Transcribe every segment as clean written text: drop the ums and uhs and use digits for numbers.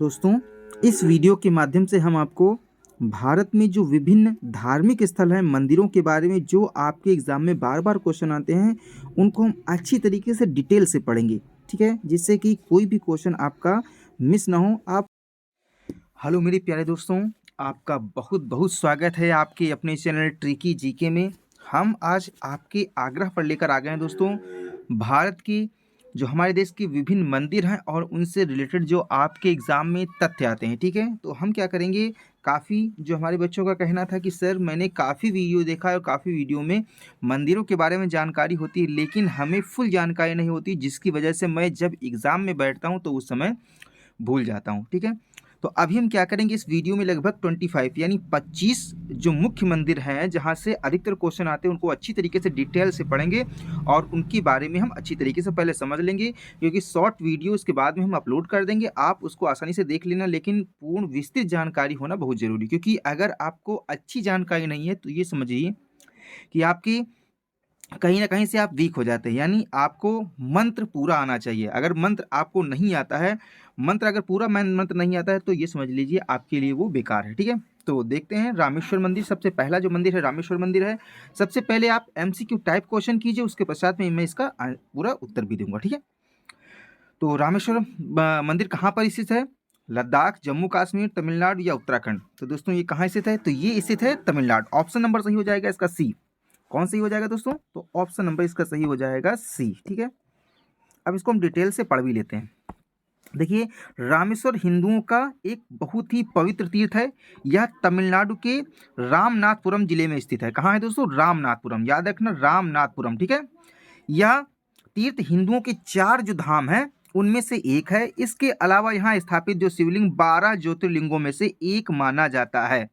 दोस्तों, इस वीडियो के माध्यम से हम आपको भारत में जो विभिन्न धार्मिक स्थल हैं, मंदिरों के बारे में जो आपके एग्ज़ाम में बार-बार क्वेश्चन आते हैं, उनको हम अच्छी तरीके से डिटेल से पढ़ेंगे, ठीक है? जिससे कि कोई भी क्वेश्चन आपका मिस ना हो। आप हेलो मेरे प्यारे दोस्तों, आपका बहुत-बहुत स्वागत है आपके अपने चैनल ट्रिकी जीके में। हम आज आपके आग्रह पर लेकर आ गए हैं दोस्तों, भारत की जो हमारे देश के विभिन्न मंदिर हैं और उनसे रिलेटेड जो आपके एग्ज़ाम में तथ्य आते हैं, ठीक है? तो हम क्या करेंगे, काफ़ी जो हमारे बच्चों का कहना था कि सर मैंने काफ़ी वीडियो देखा है और काफ़ी वीडियो में मंदिरों के बारे में जानकारी होती है, लेकिन हमें फुल जानकारी नहीं होती, जिसकी वजह से मैं जब एग्ज़ाम में बैठता हूँ तो उस समय भूल जाता हूँ, ठीक है? तो अभी हम क्या करेंगे, इस वीडियो में लगभग 25 यानी 25 जो मुख्य मंदिर हैं, जहाँ से अधिकतर क्वेश्चन आते हैं, उनको अच्छी तरीके से डिटेल से पढ़ेंगे और उनके बारे में हम अच्छी तरीके से पहले समझ लेंगे, क्योंकि शॉर्ट वीडियो इसके बाद में हम अपलोड कर देंगे। आप उसको आसानी से देख लेना, लेकिन पूर्ण विस्तृत जानकारी होना बहुत ज़रूरी, क्योंकि अगर आपको अच्छी जानकारी नहीं है, तो ये समझिए कि आपकी कहीं न कहीं से आप वीक हो जाते हैं, यानी आपको मंत्र पूरा आना चाहिए। अगर मंत्र आपको नहीं आता है, मंत्र अगर पूरा मंत्र नहीं आता है, तो ये समझ लीजिए आपके लिए वो बेकार है, ठीक है? तो देखते हैं रामेश्वर मंदिर, सबसे पहला जो मंदिर है रामेश्वर मंदिर है। सबसे पहले आप एमसीक्यू टाइप क्वेश्चन कीजिए, उसके पश्चात में मैं इसका पूरा उत्तर भी दूँगा, ठीक है? तो रामेश्वर मंदिर कहाँ पर स्थित है? लद्दाख, जम्मू कश्मीर, तमिलनाडु या उत्तराखंड? तो दोस्तों ये कहाँ स्थित है? तो ये स्थित है तमिलनाडु। ऑप्शन नंबर सही हो जाएगा इसका सी। कौन सही हो जाएगा दोस्तों? तो ऑप्शन नंबर इसका सही हो जाएगा सी, ठीक है? अब इसको हम डिटेल से पढ़ भी लेते हैं। देखिए, रामेश्वर हिंदुओं का एक बहुत ही पवित्र तीर्थ है। यह तमिलनाडु के रामनाथपुरम जिले में स्थित है। कहाँ है दोस्तों? रामनाथपुरम, याद रखना रामनाथपुरम, ठीक है? यह तीर्थ हिंदुओं के 4 जो धाम हैं, उनमें से एक है। इसके अलावा यहाँ स्थापित जो शिवलिंग 12 ज्योतिर्लिंगों में से एक माना जाता है,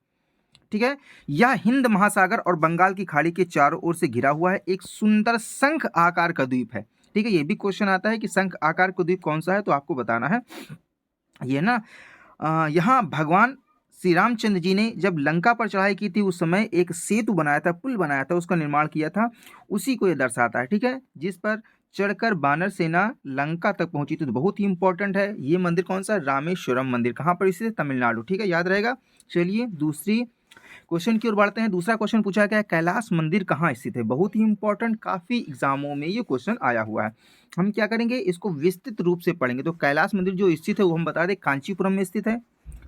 ठीक है? यह हिंद महासागर और बंगाल की खाड़ी के चारों ओर से घिरा हुआ है। एक सुंदर शंख आकार का द्वीप है, ठीक है? ये भी क्वेश्चन आता है कि शंख आकार का द्वीप कौन सा है, तो आपको बताना है। ये ना यहाँ भगवान श्री रामचंद्र जी ने जब लंका पर चढ़ाई की थी, उस समय एक सेतु बनाया था, पुल बनाया था, उसका निर्माण किया था, उसी को ये दर्शाता है, ठीक है? जिस पर चढ़कर वानर सेना लंका तक पहुंची थी। तो बहुत ही इंपॉर्टेंट है ये मंदिर। कौन सा? रामेश्वरम मंदिर। कहाँ पर स्थित है? तमिलनाडु, ठीक है? याद रहेगा। चलिए दूसरी क्वेश्चन की ओर बढ़ते हैं। दूसरा क्वेश्चन पूछा गया है, कैलाश मंदिर कहाँ स्थित है? बहुत ही इंपॉर्टेंट, काफी एग्जामों में ये क्वेश्चन आया हुआ है। हम क्या करेंगे, इसको विस्तृत रूप से पढ़ेंगे। तो कैलाश मंदिर जो स्थित है वो हम बता दें कांचीपुरम में स्थित है,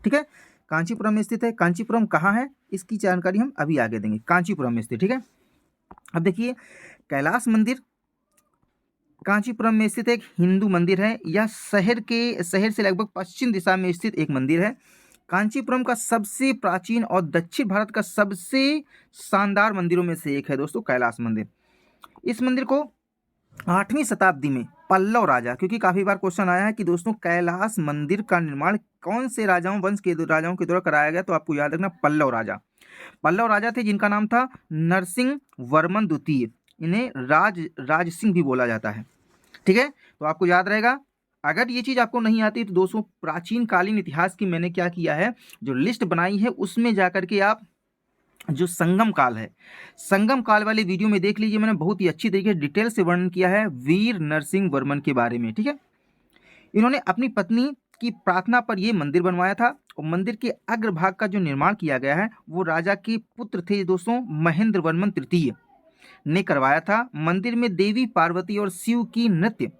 ठीक है? कांचीपुरम में स्थित है। कांचीपुरम कहाँ है, इसकी जानकारी हम अभी आगे देंगे। कांचीपुरम में स्थित, ठीक है? अब देखिए, कैलाश मंदिर कांचीपुरम में स्थित एक हिंदू मंदिर है। यह शहर से लगभग पश्चिम दिशा में स्थित एक मंदिर है। कांचीपुरम का सबसे प्राचीन और दक्षिण भारत का सबसे शानदार मंदिरों में से एक है दोस्तों कैलाश मंदिर। इस मंदिर को 8वीं शताब्दी में पल्लव राजा, क्योंकि काफी बार क्वेश्चन आया है कि दोस्तों कैलाश मंदिर का निर्माण कौन से वंश के राजाओं के द्वारा कराया गया, तो आपको याद रखना पल्लव राजा। पल्लव राजा थे जिनका नाम था नरसिंह वर्मन द्वितीय। इन्हें राज सिंह भी बोला जाता है, ठीक है? तो आपको याद रहेगा। अगर ये चीज आपको नहीं आती तो दोस्तों प्राचीन कालीन इतिहास की मैंने क्या किया है, जो लिस्ट बनाई है, उसमें जाकर के आप जो संगम काल है, संगम काल वाले वीडियो में देख लीजिए। मैंने बहुत ही अच्छी तरीके से डिटेल से वर्णन किया है वीर नरसिंह वर्मन के बारे में, ठीक है? इन्होंने अपनी पत्नी की प्रार्थना पर यह मंदिर बनवाया था और मंदिर के अग्रभाग का जो निर्माण किया गया है वो राजा के पुत्र थे दोस्तों महेंद्र वर्मन तृतीय ने करवाया था। मंदिर में देवी पार्वती और शिव की नृत्य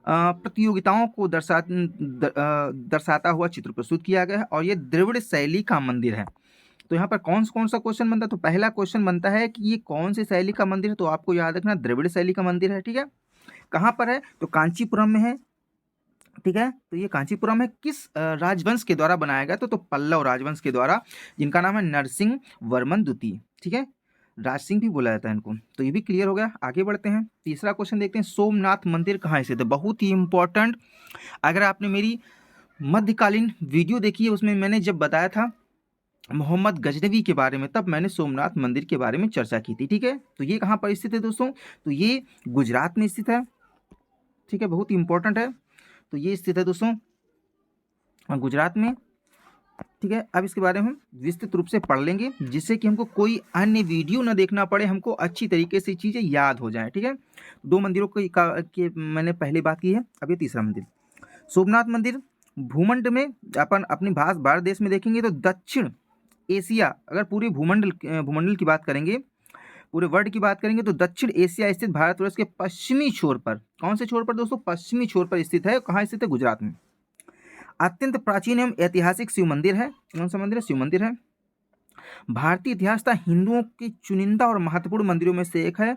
प्रतियोगिताओं को दर्शाता हुआ चित्र प्रस्तुत किया गया है और ये द्रविड़ शैली का मंदिर है। तो यहाँ पर कौन सा क्वेश्चन बनता है, तो पहला क्वेश्चन बनता है कि ये कौन सी शैली का मंदिर है, तो आपको याद रखना द्रविड़ शैली का मंदिर है, ठीक है? कहाँ पर है, तो कांचीपुरम में है, ठीक है? तो ये कांचीपुरम है। किस राजवंश के द्वारा बनाया गया, तो पल्लव राजवंश के द्वारा, जिनका नाम है नरसिंह वर्मन द्वितीय, ठीक है? राज सिंह भी बोला जाता है इनको। तो ये भी क्लियर हो गया। आगे बढ़ते हैं, तीसरा क्वेश्चन देखते हैं, सोमनाथ मंदिर कहाँ स्थित है? बहुत ही इंपॉर्टेंट। अगर आपने मेरी मध्यकालीन वीडियो देखी है, उसमें मैंने जब बताया था मोहम्मद गजनवी के बारे में, तब मैंने सोमनाथ मंदिर के बारे में चर्चा की थी, ठीक है? तो ये कहाँ पर स्थित है दोस्तों? तो ये गुजरात में स्थित है, ठीक है? बहुत ही इंपॉर्टेंट है। तो ये स्थित है दोस्तों गुजरात में, ठीक है? अब इसके बारे में हम विस्तृत रूप से पढ़ लेंगे, जिससे कि हमको कोई अन्य वीडियो न देखना पड़े, हमको अच्छी तरीके से चीज़ें याद हो जाएं, ठीक है? 2 मंदिरों की मैंने पहले बात की है। अब ये तीसरा मंदिर, सोमनाथ मंदिर भूमंड में अपन अपनी भारत देश में देखेंगे तो दक्षिण एशिया, अगर पूरे भूमंडल की बात करेंगे, पूरे वर्ल्ड की बात करेंगे तो दक्षिण एशिया स्थित भारतवर्ष के पश्चिमी छोर पर, कौन से छोर पर दोस्तों, पश्चिमी छोर पर स्थित है। कहाँ स्थित है, गुजरात में। अत्यंत प्राचीन एवं ऐतिहासिक शिव मंदिर है। कौन सा मंदिर है, शिव मंदिर है। भारतीय इतिहास तथा हिंदुओं के चुनिंदा और महत्वपूर्ण मंदिरों में से एक है।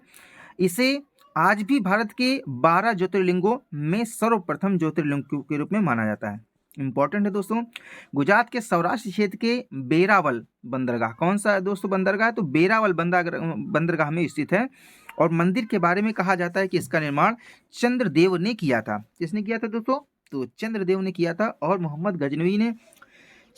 इसे आज भी भारत के 12 ज्योतिर्लिंगों में सर्वप्रथम ज्योतिर्लिंग के रूप में माना जाता है। इंपॉर्टेंट है दोस्तों। गुजरात के सौराष्ट्र क्षेत्र के बेरावल बंदरगाह, कौन सा है दोस्तों बंदरगाह है, तो बेरावल बंदरगाह में स्थित है। और मंदिर के बारे में कहा जाता है कि इसका निर्माण चंद्रदेव ने किया था। किसने किया था दोस्तों, तो चंद्रदेव ने किया था। और मोहम्मद गजनवी ने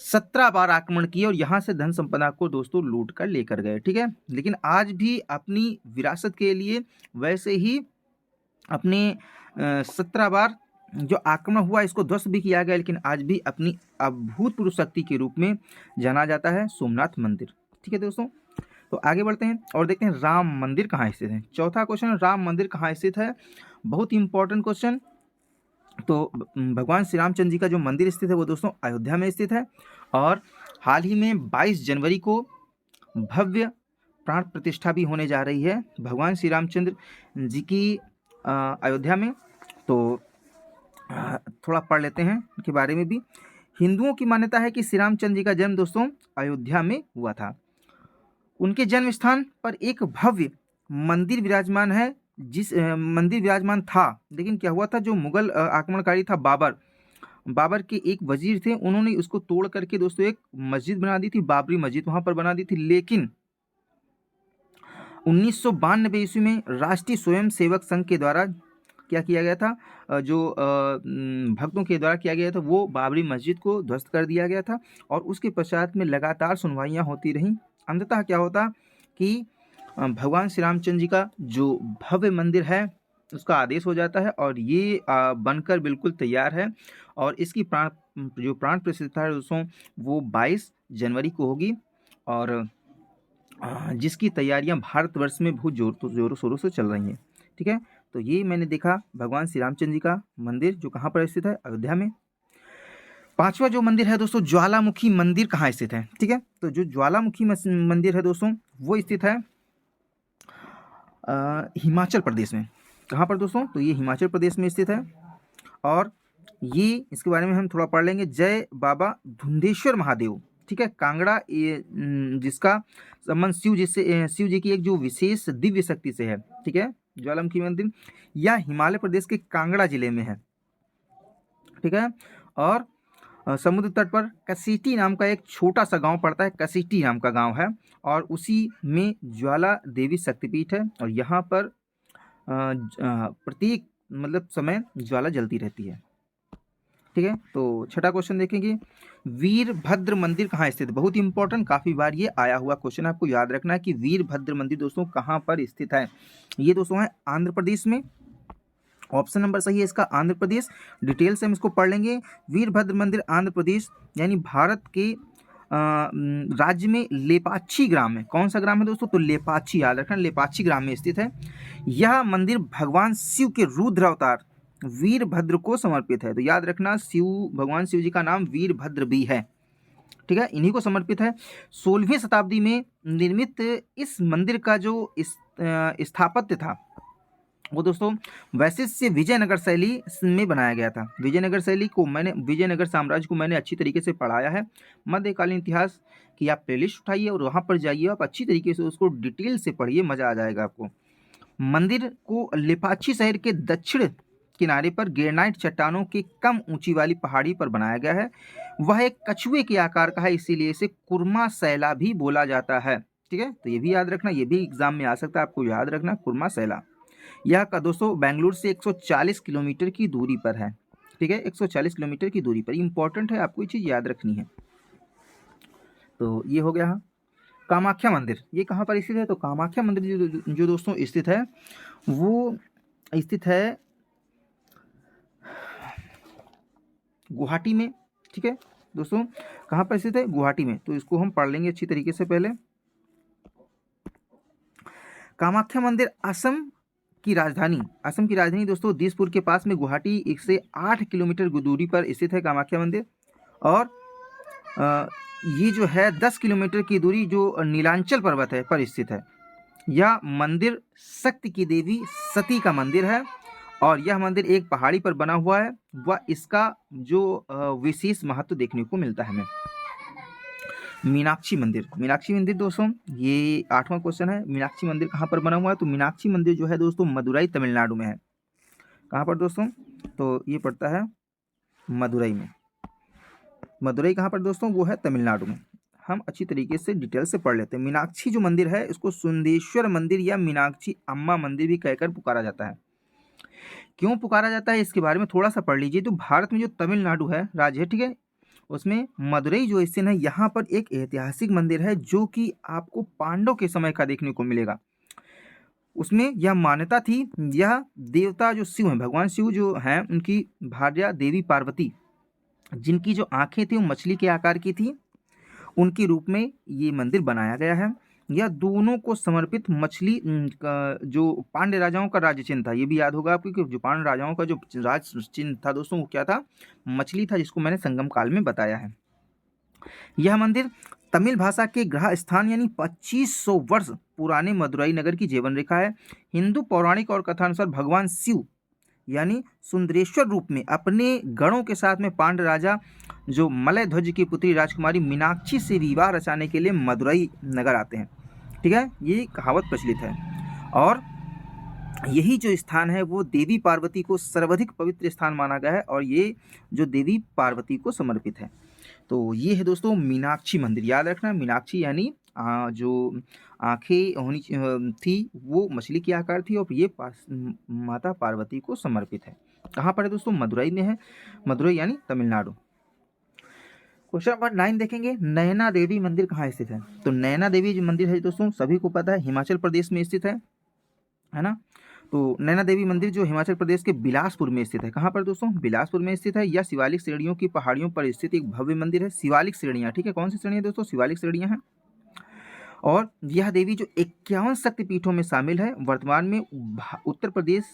17 बार आक्रमण किए और यहाँ से धन संपदा को दोस्तों लूट कर लेकर गए। ठीक है, लेकिन आज भी अपनी विरासत के लिए वैसे ही अपने 17 बार जो आक्रमण हुआ इसको ध्वस्त भी किया गया, लेकिन आज भी अपनी अभूतपूर्व शक्ति के रूप में जाना जाता है सोमनाथ मंदिर। ठीक है दोस्तों, तो आगे बढ़ते हैं और देखते हैं राम मंदिर कहाँ स्थित है। चौथा क्वेश्चन, राम मंदिर कहाँ स्थित है, बहुत ही इंपॉर्टेंट क्वेश्चन। तो भगवान श्री रामचंद्र जी का जो मंदिर स्थित है वो दोस्तों अयोध्या में स्थित है। और हाल ही में 22 जनवरी को भव्य प्राण प्रतिष्ठा भी होने जा रही है भगवान श्री रामचंद्र जी की अयोध्या में। तो थोड़ा पढ़ लेते हैं इनके बारे में भी। हिंदुओं की मान्यता है कि श्री रामचंद्र जी का जन्म दोस्तों अयोध्या में हुआ था। उनके जन्म स्थान पर एक भव्य मंदिर विराजमान है, जिस मंदिर विराजमान था, लेकिन क्या हुआ था, जो मुगल आक्रमणकारी था बाबर के एक वजीर थे, उन्होंने उसको तोड़ करके दोस्तों एक मस्जिद बना दी थी, बाबरी मस्जिद वहां पर बना दी थी। लेकिन 1992 ईस्वी में राष्ट्रीय स्वयं सेवक संघ के द्वारा क्या किया गया था, जो भक्तों के द्वारा किया गया था, वो बाबरी मस्जिद को ध्वस्त कर दिया गया था। और उसके पश्चात में लगातार सुनवाइयाँ होती रहीं। अंततः क्या होता कि भगवान श्री रामचंद्र जी का जो भव्य मंदिर है उसका आदेश हो जाता है और ये बनकर बिल्कुल तैयार है। और इसकी प्राण प्रतिष्ठा है दोस्तों वो 22 जनवरी को होगी। और जिसकी तैयारियां भारतवर्ष में बहुत जोरों शोरों से चल रही हैं। ठीक है, तो ये मैंने देखा भगवान श्री रामचंद्र जी का मंदिर जो कहाँ पर स्थित है, अयोध्या में। पांचवा जो मंदिर है दोस्तों, ज्वालामुखी मंदिर कहाँ स्थित है। ठीक है, तो जो ज्वालामुखी मंदिर है दोस्तों वो स्थित है हिमाचल प्रदेश में। कहाँ पर दोस्तों, तो ये हिमाचल प्रदेश में स्थित है। और ये इसके बारे में हम थोड़ा पढ़ लेंगे। जय बाबा धुंधेश्वर महादेव, ठीक है, कांगड़ा, ये जिसका संबंध शिव जी की एक जो विशेष दिव्य शक्ति से है। ठीक है, ज्वालामुखी मंदिर यह हिमाचल प्रदेश के कांगड़ा जिले में है। ठीक है, और समुद्र तट पर कसीटी नाम का एक छोटा सा गांव पड़ता है, कसीटी नाम का गांव है, और उसी में ज्वाला देवी शक्तिपीठ है। और यहाँ पर प्रत्येक समय ज्वाला जलती रहती है। ठीक है, तो छठा क्वेश्चन देखेंगे, वीरभद्र मंदिर कहाँ स्थित है। बहुत इंपॉर्टेंट, काफी बार ये आया हुआ क्वेश्चन, आपको याद रखना है कि वीरभद्र मंदिर दोस्तों कहाँ पर स्थित है। ये दोस्तों है आंध्र प्रदेश में। ऑप्शन नंबर सही है इसका, आंध्र प्रदेश। डिटेल से हम इसको पढ़ लेंगे। वीरभद्र मंदिर आंध्र प्रदेश यानी भारत के राज्य में लेपाक्षी ग्राम में, कौन सा ग्राम है दोस्तों, तो लेपाक्षी, याद रखना, लेपाक्षी ग्राम में स्थित है। यह मंदिर भगवान शिव के रुद्र अवतार वीरभद्र को समर्पित है। तो याद रखना, भगवान शिव जी का नाम वीरभद्र भी है। ठीक है, इन्हीं को समर्पित है। 16वीं शताब्दी में निर्मित इस मंदिर का जो स्थापत्य था वो दोस्तों वैशिष्ट विजयनगर शैली में बनाया गया था। विजयनगर शैली को विजयनगर साम्राज्य को मैंने अच्छी तरीके से पढ़ाया है। मध्यकालीन इतिहास की आप प्लेलिस्ट उठाइए और वहाँ पर जाइए, आप अच्छी तरीके से उसको डिटेल से पढ़िए, मजा आ जाएगा आपको। मंदिर को लेपाक्षी शहर के दक्षिण किनारे पर ग्रेनाइट चट्टानों की कम ऊंची वाली पहाड़ी पर बनाया गया है। वह एक कछुए के आकार का है, इसीलिए इसे कुर्मा सैला भी बोला जाता है। ठीक है, तो ये भी याद रखना, ये भी एग्जाम में आ सकता है, आपको याद रखना कुर्मा सैला। यह का दोस्तों बेंगलुरु से 140 किलोमीटर की दूरी पर है। ठीक है, 140 किलोमीटर की दूरी पर, इंपॉर्टेंट है, आपको ये चीज़ याद रखनी है। तो ये हो गया। कामाख्या मंदिर ये कहाँ पर स्थित है, तो कामाख्या मंदिर जो दोस्तों स्थित है वो स्थित है गुवाहाटी में। ठीक है दोस्तों, कहाँ पर स्थित है, गुवाहाटी में। तो इसको हम पढ़ लेंगे अच्छी तरीके से। पहले कामाख्या मंदिर असम की राजधानी, असम की राजधानी दोस्तों दिसपुर के पास में गुवाहाटी 108 किलोमीटर दूरी पर स्थित है कामाख्या मंदिर। और ये जो है 10 किलोमीटर की दूरी जो नीलांचल पर्वत है पर स्थित है। यह मंदिर शक्ति की देवी सती का मंदिर है और यह मंदिर एक पहाड़ी पर बना हुआ है। वह इसका जो विशेष महत्व देखने को मिलता है हमें। मीनाक्षी मंदिर, मीनाक्षी मंदिर दोस्तों ये 8वां क्वेश्चन है। मीनाक्षी मंदिर कहाँ पर बना हुआ है? तो मीनाक्षी मंदिर जो है दोस्तों मदुरई तमिलनाडु में है। कहाँ पर दोस्तों? तो ये पड़ता है मदुरई में। मदुरई कहाँ पर दोस्तों? वो है तमिलनाडु में। हम अच्छी तरीके से डिटेल से पढ़ लेते हैं। मीनाक्षी जो मंदिर है इसको सुंदेश्वर मंदिर या मीनाक्षी अम्मा मंदिर भी कहकर पुकारा जाता है। क्यों पुकारा जाता है इसके बारे में थोड़ा सा पढ़ लीजिए। तो भारत में जो तमिलनाडु है राज्य है, ठीक है, उसमें मदुरई जो स्थित है यहाँ पर एक ऐतिहासिक मंदिर है जो कि आपको पांडव के समय का देखने को मिलेगा। उसमें यह मान्यता थी, यह देवता जो शिव हैं, भगवान शिव जो हैं, उनकी भार्या देवी पार्वती, जिनकी जो आंखें थी वो मछली के आकार की थी, उनके रूप में ये मंदिर बनाया गया है। यह दोनों को समर्पित मछली का जो पांड्य राजाओं का राज्य चिन्ह था, ये भी याद होगा आपको कि जो पांड्य राजाओं का जो राज चिन्ह था दोस्तों वो क्या था? मछली था, जिसको मैंने संगम काल में बताया है। यह मंदिर तमिल भाषा के ग्रह स्थान यानी 2500 वर्ष पुराने मदुरई नगर की जीवन रेखा है। हिंदू पौराणिक और कथानुसार भगवान शिव यानी सुंदरेश्वर रूप में अपने गणों के साथ में पांड्य राजा जो मलय ध्वज की पुत्री राजकुमारी मीनाक्षी से विवाह रचाने के लिए मदुरई नगर आते हैं। ठीक है, ये कहावत प्रचलित है और यही जो स्थान है वो देवी पार्वती को सर्वाधिक पवित्र स्थान माना गया है और ये जो देवी पार्वती को समर्पित है। तो ये है दोस्तों मीनाक्षी मंदिर। याद रखना, मीनाक्षी यानी जो आंखें होनी थी वो मछली की आकार थी और ये माता पार्वती को समर्पित है। कहाँ पर है दोस्तों? मदुरई में है। मदुरई यानी तमिलनाडु। क्वेश्चन नंबर 9 देखेंगे, नैना देवी मंदिर कहाँ स्थित है? तो नैना देवी जो मंदिर है दोस्तों सभी को पता है हिमाचल प्रदेश में स्थित है ना। तो नैना देवी मंदिर जो हिमाचल प्रदेश के बिलासपुर में स्थित है। कहाँ पर दोस्तों? बिलासपुर में स्थित है। यह शिवालिक श्रेणियों की पहाड़ियों पर स्थित एक भव्य मंदिर है। शिवालिक श्रेणियाँ, ठीक है, कौन सी श्रेणियाँ दोस्तों? शिवालिक श्रेणियाँ हैं। और यह देवी जो 51 शक्तिपीठों में शामिल है। वर्तमान में उत्तर प्रदेश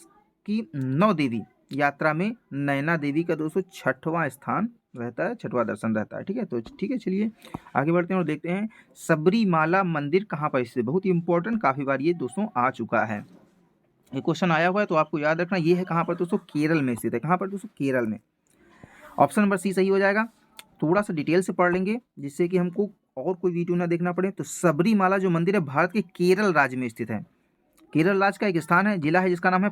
की 9 देवी यात्रा में नैना देवी का दोस्तों 6वां स्थान रहता है, 6वां दर्शन रहता है। ठीक है, तो ठीक है, चलिए आगे बढ़ते हैं और देखते हैं सबरीमाला मंदिर कहाँ पर स्थित है। बहुत ही इंपॉर्टेंट, काफ़ी बार ये दोस्तों आ चुका है, ये क्वेश्चन आया हुआ है, तो आपको याद रखना ये है कहाँ पर दोस्तों? केरल में स्थित है। कहाँ पर दोस्तों? केरल में। ऑप्शन नंबर सी सही हो जाएगा। थोड़ा सा डिटेल से पढ़ लेंगे जिससे कि हमको और कोई वीडियो ना देखना पड़े। तो सबरीमाला जो मंदिर है भारत के केरल राज्य में स्थित है। केरल राज्य का एक स्थान है, जिला है जिसका नाम है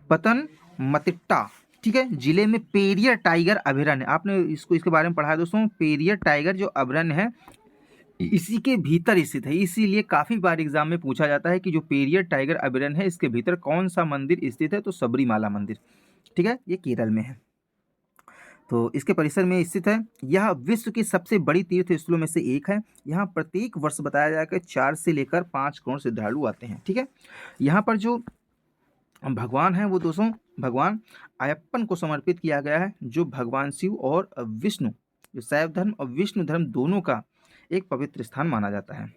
पतनमतिट्टा। ठीक है, जिले में पेरियर टाइगर अभयारण्य, आपने इसके बारे में पढ़ा है दोस्तों। पेरियर टाइगर जो अभयारण्य है इसी के भीतर स्थित है, इसीलिए काफी बार एग्जाम में पूछा जाता है कि जो पेरियर टाइगर अभयारण्य है इसके भीतर कौन सा मंदिर स्थित है? तो सबरीमाला मंदिर। ठीक है, ये केरल में है, तो इसके परिसर में स्थित है। यह विश्व की सबसे बड़ी तीर्थ स्थलों में से एक है। यहाँ प्रत्येक वर्ष बताया जाएगा 4 से लेकर 5 करोड़ श्रद्धालु आते हैं। ठीक है, यहाँ पर जो भगवान है वो दोस्तों भगवान अयप्पन को समर्पित किया गया है, जो भगवान शिव और विष्णु, जो शैव धर्म और विष्णु धर्म दोनों का एक पवित्र स्थान माना जाता है।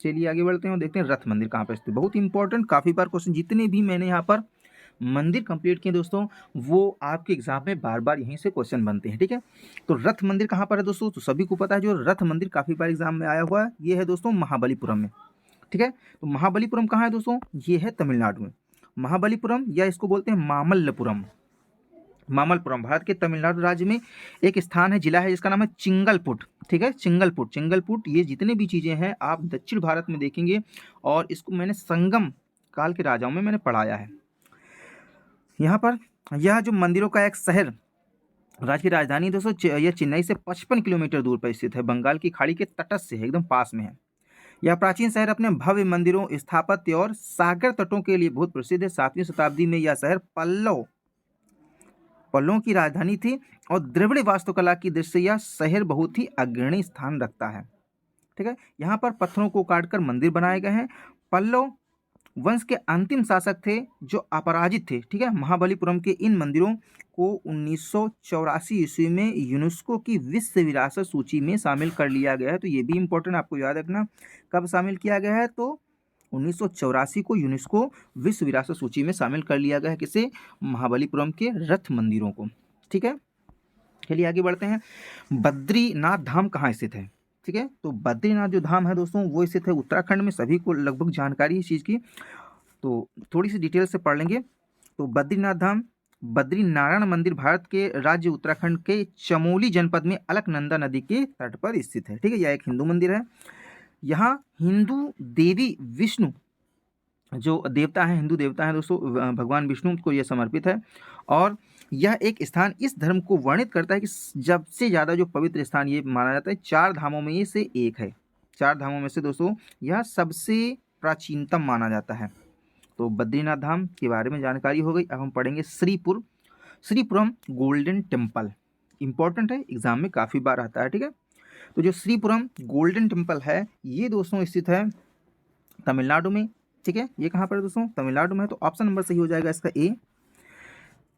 चलिए आगे बढ़ते हैं और देखते हैं रथ मंदिर कहाँ पर स्थित। बहुत इंपॉर्टेंट, काफी बार क्वेश्चन जितने भी मैंने यहाँ पर मंदिर कंप्लीट किए दोस्तों वो आपके एग्जाम में बार बार यहीं से क्वेश्चन बनते हैं। ठीक है, तो रथ मंदिर कहाँ पर है दोस्तों? तो सभी को पता है जो रथ मंदिर काफी बार एग्जाम में आया हुआ है, ये है दोस्तों महाबलीपुरम में। ठीक है, तो महाबलीपुरम कहाँ है दोस्तों? ये है तमिलनाडु में। महाबलीपुरम या इसको बोलते हैं मामल्लपुरम। मामल्लपुरम भारत के तमिलनाडु राज्य में एक स्थान है, जिला है जिसका नाम है चिंगलपुट। ठीक है, चिंगलपुट। ये जितने भी चीजें हैं आप दक्षिण भारत में देखेंगे और इसको मैंने संगम काल के राजाओं में मैंने पढ़ाया है। यहाँ पर यह जो मंदिरों का एक शहर, राज्य की राजधानी दोस्तों यह चेन्नई से 55 किलोमीटर दूर पर स्थित है। बंगाल की खाड़ी के तटस्थ से एकदम पास में है। यह प्राचीन शहर अपने भव्य मंदिरों, स्थापत्य और सागर तटों के लिए बहुत प्रसिद्ध है। 7वीं शताब्दी में यह शहर पल्लवों की राजधानी थी और द्रविड़ वास्तुकला की दृष्टि से यह शहर बहुत ही अग्रणी स्थान रखता है। ठीक है, यहाँ पर पत्थरों को काटकर मंदिर बनाए गए हैं। पल्लव वंश के अंतिम शासक थे जो अपराजित थे। ठीक है, महाबलीपुरम के इन मंदिरों को 1984 ईस्वी में यूनेस्को की विश्व विरासत सूची में शामिल कर लिया गया है। तो ये भी इंपॉर्टेंट, आपको याद रखना कब शामिल किया गया है? तो 1984 को यूनेस्को विश्व विरासत सूची में शामिल कर लिया गया है किसे, महाबलीपुरम के रथ मंदिरों को। ठीक है, चलिए आगे बढ़ते हैं। बद्रीनाथ धाम कहाँ स्थित है? ठीक है, तो बद्रीनाथ जो धाम है दोस्तों वो स्थित है उत्तराखंड में। सभी को लगभग जानकारी है इस चीज़ की, तो थोड़ी सी डिटेल से पढ़ लेंगे। तो बद्रीनाथ धाम बद्रीनारायण मंदिर भारत के राज्य उत्तराखंड के चमोली जनपद में अलकनंदा नदी के तट पर स्थित है। ठीक है, यह एक हिंदू मंदिर है। यहाँ हिंदू देवी विष्णु जो देवता है, हिंदू देवता है दोस्तों, भगवान विष्णु को यह समर्पित है। और यह एक स्थान इस धर्म को वर्णित करता है कि सबसे ज़्यादा जो पवित्र स्थान ये माना जाता है, 4 धामों में से एक है। 4 धामों में से दोस्तों यह सबसे प्राचीनतम माना जाता है। तो बद्रीनाथ धाम के बारे में जानकारी हो गई। अब हम पढ़ेंगे श्रीपुरम गोल्डन टेम्पल। इंपॉर्टेंट है, एग्जाम में काफ़ी बार आता है। ठीक है, तो जो श्रीपुरम गोल्डन टेम्पल है ये दोस्तों स्थित है तमिलनाडु में। ठीक है, ये कहाँ पर है दोस्तों? तमिलनाडु में है। तो ऑप्शन नंबर सही हो जाएगा इसका ए।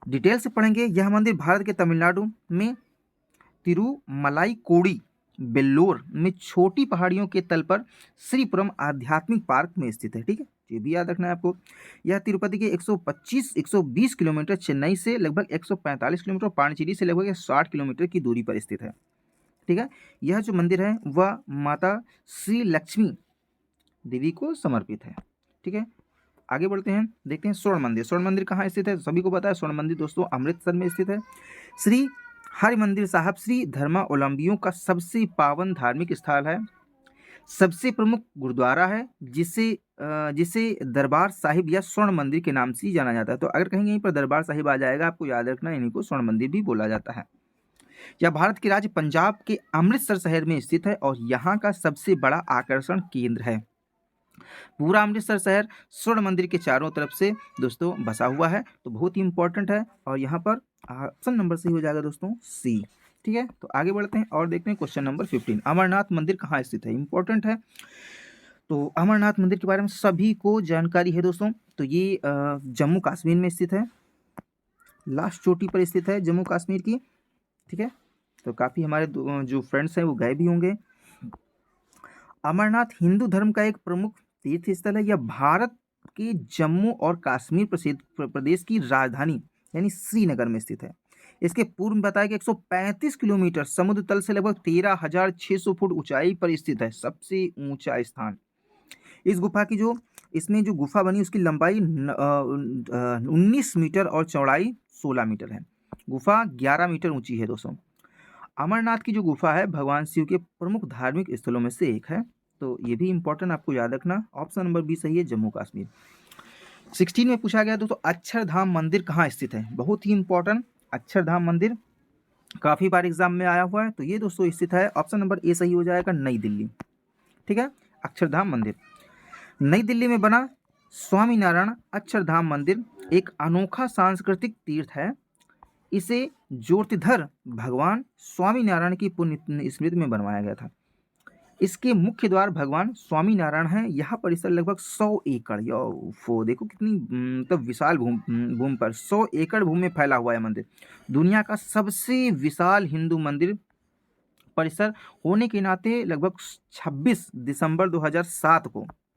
डिटेल से पढ़ेंगे। यह मंदिर भारत के तमिलनाडु में तिरुमलाई कोडी बेल्लोर में छोटी पहाड़ियों के तल पर श्रीपुरम आध्यात्मिक पार्क में स्थित है। ठीक है, ये भी याद रखना है आपको। यह तिरुपति के 120 किलोमीटर, चेन्नई से लगभग 145 किलोमीटर, पांडिचेरी से लगभग 60 किलोमीटर की दूरी पर स्थित है। ठीक है, यह जो मंदिर है वह माता श्री लक्ष्मी देवी को समर्पित है। ठीक है, आगे बढ़ते हैं, देखते हैं स्वर्ण मंदिर। स्वर्ण मंदिर कहाँ स्थित है? सभी को पता है स्वर्ण मंदिर दोस्तों अमृतसर में स्थित है। श्री हरिमंदिर साहब श्री धर्मावलंबियों का सबसे पावन धार्मिक स्थल है। सबसे प्रमुख गुरुद्वारा है जिसे दरबार साहिब या स्वर्ण मंदिर के नाम से जाना जाता है। तो अगर कहीं यहीं पर दरबार साहिब आ जाएगा आपको याद रखना, इन्हीं को स्वर्ण मंदिर भी बोला जाता है। यह भारत के राज्य पंजाब के अमृतसर शहर में स्थित है और यहाँ का सबसे बड़ा आकर्षण केंद्र है। पूरा अमृतसर शहर स्वर्ण मंदिर के चारों तरफ से दोस्तों बसा हुआ है, तो बहुत ही इंपॉर्टेंट है। और यहाँ पर ऑप्शन नंबर सही हो जाएगा दोस्तों सी। ठीक है, तो आगे बढ़ते हैं और देखते हैं क्वेश्चन नंबर 15। अमरनाथ मंदिर कहाँ स्थित है? इंपॉर्टेंट है। तो अमरनाथ मंदिर के बारे में सभी को जानकारी है दोस्तों। तो ये जम्मू कश्मीर में स्थित है, लास्ट चोटी पर स्थित है जम्मू कश्मीर की। ठीक है, तो काफ़ी हमारे जो फ्रेंड्स हैं वो गए भी होंगे। अमरनाथ हिंदू धर्म का एक प्रमुख तीर्थ स्थल है। यह भारत के जम्मू और कश्मीर प्रदेश की राजधानी यानी श्रीनगर में स्थित है। इसके पूर्व में बताया कि 135 किलोमीटर समुद्र तल से लगभग 13,600 फुट ऊंचाई पर स्थित है, सबसे ऊंचा स्थान। इस गुफा की इसमें जो गुफा बनी उसकी लंबाई 19 मीटर और चौड़ाई 16 मीटर है। गुफा 11 मीटर ऊंची है दोस्तों। अमरनाथ की जो गुफा है भगवान शिव के प्रमुख धार्मिक स्थलों में से एक है, तो ये भी इंपॉर्टेंट आपको याद रखना। ऑप्शन नंबर बी सही है, जम्मू कश्मीर। 16 में पूछा गया दोस्तों अक्षरधाम मंदिर कहाँ स्थित है? बहुत ही इंपॉर्टेंट, अक्षरधाम मंदिर काफ़ी बार एग्जाम में आया हुआ है। तो ये दोस्तों स्थित है, ऑप्शन नंबर ए सही हो जाएगा, नई दिल्ली। ठीक है, अक्षरधाम मंदिर नई दिल्ली में बना स्वामीनारायण अक्षरधाम मंदिर एक अनोखा सांस्कृतिक तीर्थ है। इसे ज्योतिधर भगवान स्वामीनारायण की पुण्य स्मृति में बनवाया गया था। इसके मुख्य द्वार भगवान स्वामीनारायण हैं। यह परिसर लगभग 100 एकड़, देखो कितनी मतलब विशाल भूमि पर 100 एकड़ भूमि में फैला हुआ है मंदिर। दुनिया का सबसे विशाल हिंदू मंदिर परिसर होने के नाते लगभग 26 दिसंबर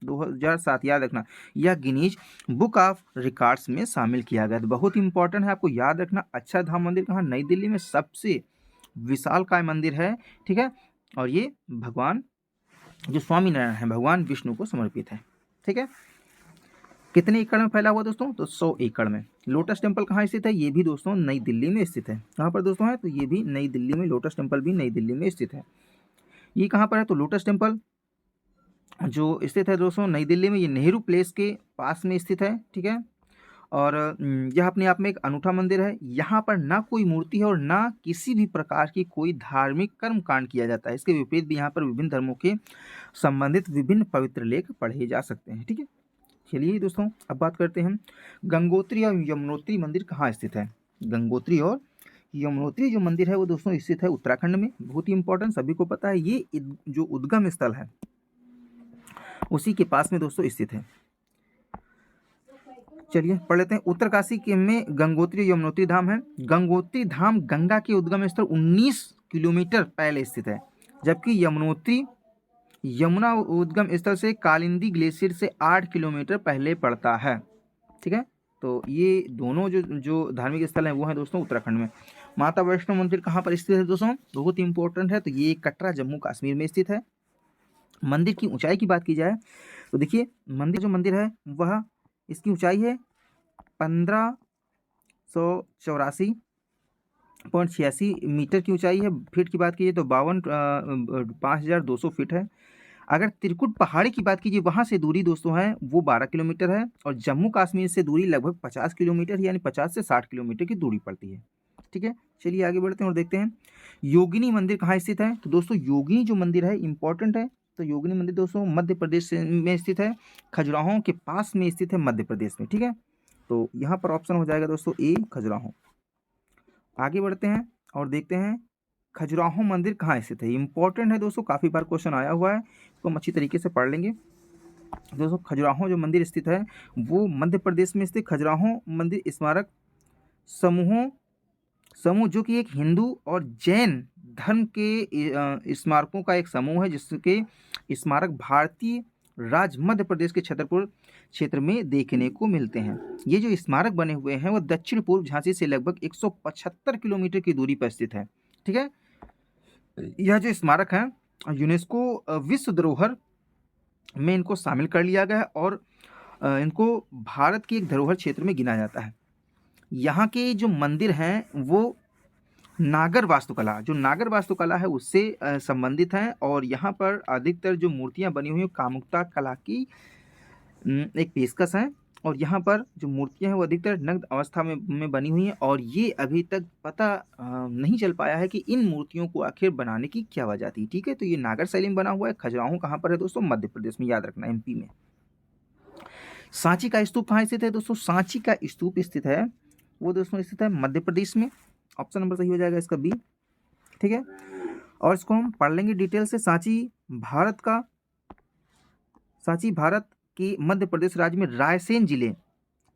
2007 याद रखना, यह गिनीज बुक ऑफ रिकॉर्ड्स में शामिल किया गया। तो बहुत इंपॉर्टेंट है, आपको याद रखना। अक्षरधाम मंदिर कहाँ? नई दिल्ली में सबसे विशालकाय मंदिर है। ठीक है, और ये भगवान जो स्वामीनारायण है भगवान विष्णु को समर्पित है। ठीक है, कितने एकड़ में फैला हुआ दोस्तों? तो 100 एकड़ में। लोटस टेम्पल कहाँ स्थित है? ये भी दोस्तों नई दिल्ली में स्थित है। कहाँ पर दोस्तों है? तो ये भी नई दिल्ली में, लोटस टेम्पल भी नई दिल्ली में स्थित है। ये कहाँ पर है? तो लोटस टेम्पल जो स्थित है दोस्तों नई दिल्ली में, ये नेहरू प्लेस के पास में स्थित है। ठीक है, और यह अपने आप में एक अनूठा मंदिर है। यहाँ पर ना कोई मूर्ति है और ना किसी भी प्रकार की कोई धार्मिक कर्म कांड किया जाता है। इसके विपरीत भी यहाँ पर विभिन्न धर्मों के संबंधित विभिन्न पवित्र लेख पढ़े जा सकते हैं। ठीक है, चलिए दोस्तों अब बात करते हैं गंगोत्री और यमुनोत्री मंदिर कहाँ स्थित है। गंगोत्री और यमुनोत्री जो मंदिर है वो दोस्तों स्थित है उत्तराखंड में। बहुत ही इंपॉर्टेंट, सभी को पता है। ये जो उद्गम स्थल है उसी के पास में दोस्तों स्थित है। चलिए पढ़ लेते हैं। उत्तरकाशी के में गंगोत्री यमुनोत्री धाम है। गंगोत्री धाम गंगा के उद्गम स्थल 19 किलोमीटर पहले स्थित है, जबकि यमुनोत्री यमुना उद्गम स्थल से कालिंदी ग्लेशियर से 8 किलोमीटर पहले पड़ता है। ठीक है, तो ये दोनों जो जो धार्मिक स्थल हैं वो हैं दोस्तों उत्तराखंड में। माता वैष्णो मंदिर कहाँ पर स्थित है दोस्तों, बहुत इंपॉर्टेंट है, तो ये कटरा जम्मू कश्मीर में स्थित है। मंदिर की ऊंचाई की बात की जाए तो देखिए मंदिर जो मंदिर है वह इसकी ऊंचाई है 1584.86 मीटर की ऊंचाई है। फीट की बात कीजिए तो 52,200 फीट है। अगर त्रिकुट पहाड़ी की बात कीजिए वहाँ से दूरी दोस्तों है वो 12 किलोमीटर है, और जम्मू कश्मीर से दूरी लगभग 50 किलोमीटर यानी 50 से 60 किलोमीटर की दूरी पड़ती है। ठीक है, चलिए आगे बढ़ते हैं और देखते हैं योगिनी मंदिर कहाँ स्थित है। तो दोस्तों योगिनी जो मंदिर है इंपॉर्टेंट है, तो योगिनी मंदिर दोस्तों मध्य प्रदेश में स्थित है, खजुराहो के पास में स्थित है मध्य प्रदेश में। ठीक है, तो यहाँ पर ऑप्शन हो जाएगा दोस्तों ए खजुराहो। आगे बढ़ते हैं और देखते हैं खजुराहो मंदिर कहाँ स्थित है। इंपॉर्टेंट है दोस्तों, काफ़ी बार क्वेश्चन आया हुआ है, तो हम अच्छी तरीके से पढ़ लेंगे। दोस्तों खजुराहो जो मंदिर स्थित है वो मध्य प्रदेश में स्थित खजुराहो मंदिर स्मारक समूह जो कि एक हिंदू और जैन धर्म के स्मारकों का एक समूह है, जिसके स्मारक भारतीय राज्य मध्य प्रदेश के छतरपुर क्षेत्र में देखने को मिलते हैं। ये जो स्मारक बने हुए हैं वो दक्षिण पूर्व झांसी से लगभग 175 किलोमीटर की दूरी पर स्थित है। ठीक है, यह जो स्मारक है यूनेस्को विश्व धरोहर में इनको शामिल कर लिया गया है, और इनको भारत की एक धरोहर क्षेत्र में गिना जाता है। यहाँ के जो मंदिर हैं वो नागर वास्तुकला है उससे संबंधित हैं, और यहाँ पर अधिकतर जो मूर्तियाँ बनी हुई हैं कामुकता कला की एक पेशकश है, और यहाँ पर जो मूर्तियाँ हैं वो अधिकतर नग्न अवस्था में बनी हुई हैं, और ये अभी तक पता नहीं चल पाया है कि इन मूर्तियों को आखिर बनाने की क्या वजह थी। ठीक है, तो ये नागर शैली में बना हुआ है। खजुराहो कहाँ पर है दोस्तों, मध्य प्रदेश में, याद रखना एमपी में। सांची का स्तूप कहाँ स्थित है दोस्तों, सांची का स्तूप स्थित है वो दोस्तों स्थित है मध्य प्रदेश में। ऑप्शन नंबर सही हो जाएगा इसका बी। ठीक है, और इसको हम पढ़ लेंगे डिटेल से। सांची भारत के मध्य प्रदेश राज्य में रायसेन जिले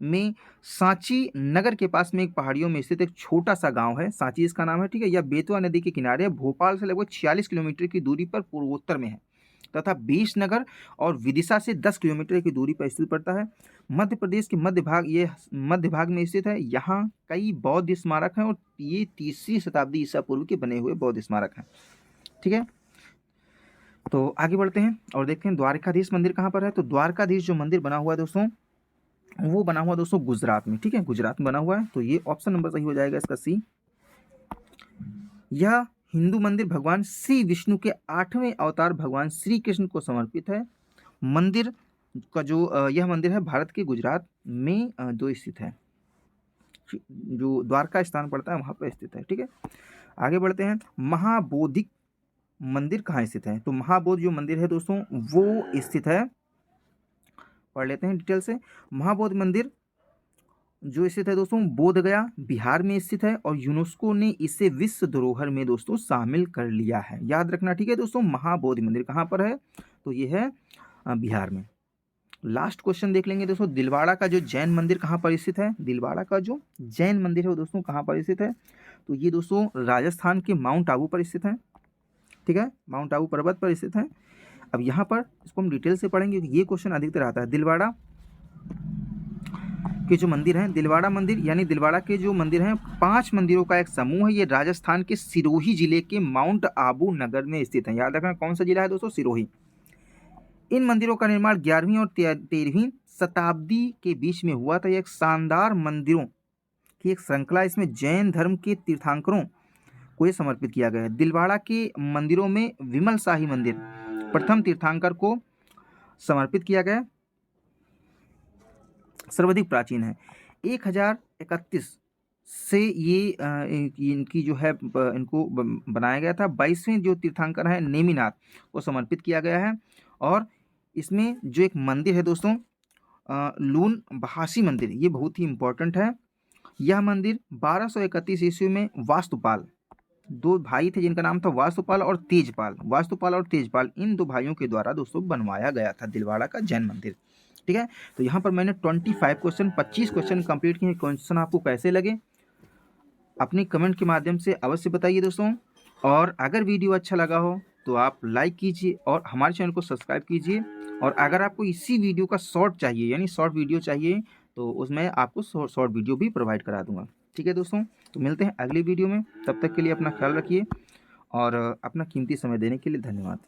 में सांची नगर के पास में एक पहाड़ियों में स्थित एक छोटा सा गांव है, सांची इसका नाम है। ठीक है, यह बेतवा नदी के किनारे है, भोपाल से लगभग 46 किलोमीटर की दूरी पर पूर्वोत्तर में है, तथा बीसनगर और विदिशा से 10 किलोमीटर की दूरी पर स्थित पड़ता है। मध्य प्रदेश के मध्य भाग में स्थित है। यहाँ कई बौद्ध स्मारक हैं, और ये 3री शताब्दी ईसा पूर्व के बने हुए बौद्ध स्मारक हैं। ठीक है, तो आगे बढ़ते हैं और देखते हैं द्वारकाधीश मंदिर कहाँ पर है। तो द्वारकाधीश जो मंदिर बना हुआ है दोस्तों वो बना हुआ दोस्तों गुजरात में। ठीक है, गुजरात में बना हुआ है, तो ये ऑप्शन नंबर सही हो जाएगा इसका सी। यह हिंदू मंदिर भगवान श्री विष्णु के 8वें अवतार भगवान श्री कृष्ण को समर्पित है। मंदिर का जो यह मंदिर है भारत के गुजरात में जो स्थित है, जो द्वारका स्थान पड़ता है वहाँ पर स्थित है। ठीक है, आगे बढ़ते हैं। महाबोधि मंदिर कहाँ स्थित है। तो महाबोधि जो मंदिर है दोस्तों वो स्थित है, पढ़ लेते हैं डिटेल से। महाबोधि मंदिर जो स्थित है दोस्तों बोधगया बिहार में स्थित है, और यूनेस्को ने इसे विश्व धरोहर में दोस्तों शामिल कर लिया है, याद रखना। ठीक है दोस्तों, महाबोधि मंदिर कहाँ पर है, तो ये है बिहार में। लास्ट क्वेश्चन देख लेंगे दोस्तों, दिलवाड़ा का जो जैन मंदिर कहाँ पर स्थित है। दिलवाड़ा का जो जैन मंदिर है वो दोस्तों कहाँ पर स्थित है, तो ये दोस्तों राजस्थान के माउंट आबू पर स्थित है। ठीक है, माउंट आबू पर्वत पर स्थित है। अब यहाँ पर इसको हम डिटेल से पढ़ेंगे क्योंकि ये क्वेश्चन अधिकतर आता है। दिलवाड़ा के जो मंदिर हैं, दिलवाड़ा मंदिर यानी दिलवाड़ा के जो मंदिर हैं 5 मंदिरों का एक समूह है। ये राजस्थान के सिरोही जिले के माउंट आबू नगर में स्थित है, याद रखना कौन सा जिला है दोस्तों, सिरोही। इन मंदिरों का निर्माण 11वीं और 13वीं शताब्दी के बीच में हुआ था। यह एक शानदार मंदिरों की एक श्रृंखला, इसमें जैन धर्म के तीर्थंकरों को ये समर्पित किया गया है। दिलवाड़ा के मंदिरों में विमल शाही मंदिर प्रथम तीर्थंकर को समर्पित किया गया, सर्वाधिक प्राचीन है। 1031 से ये इनकी जो है इनको बनाया गया था। 22वें जो तीर्थंकर हैं नेमिनाथ को समर्पित किया गया है, और इसमें जो एक मंदिर है दोस्तों लून बहासी मंदिर, ये बहुत ही इम्पोर्टेंट है। यह मंदिर 1231 ईस्वी में वास्तुपाल, 2 भाई थे जिनका नाम था वास्तुपाल और तेजपाल, इन 2 भाइयों के द्वारा दोस्तों बनवाया गया था दिलवाड़ा का जैन मंदिर। ठीक है, तो यहाँ पर मैंने 25 क्वेश्चन 25 क्वेश्चन कंप्लीट किए। क्वेश्चन आपको कैसे लगे अपनी कमेंट के माध्यम से अवश्य बताइए दोस्तों, और अगर वीडियो अच्छा लगा हो तो आप लाइक कीजिए और हमारे चैनल को सब्सक्राइब कीजिए। और अगर आपको इसी वीडियो का शॉर्ट चाहिए, यानी शॉर्ट वीडियो चाहिए, तो उसमें आपको शॉर्ट वीडियो भी प्रोवाइड करा दूंगा। ठीक है दोस्तों, तो मिलते हैं अगली वीडियो में। तब तक के लिए अपना ख्याल रखिए और अपना कीमती समय देने के लिए धन्यवाद।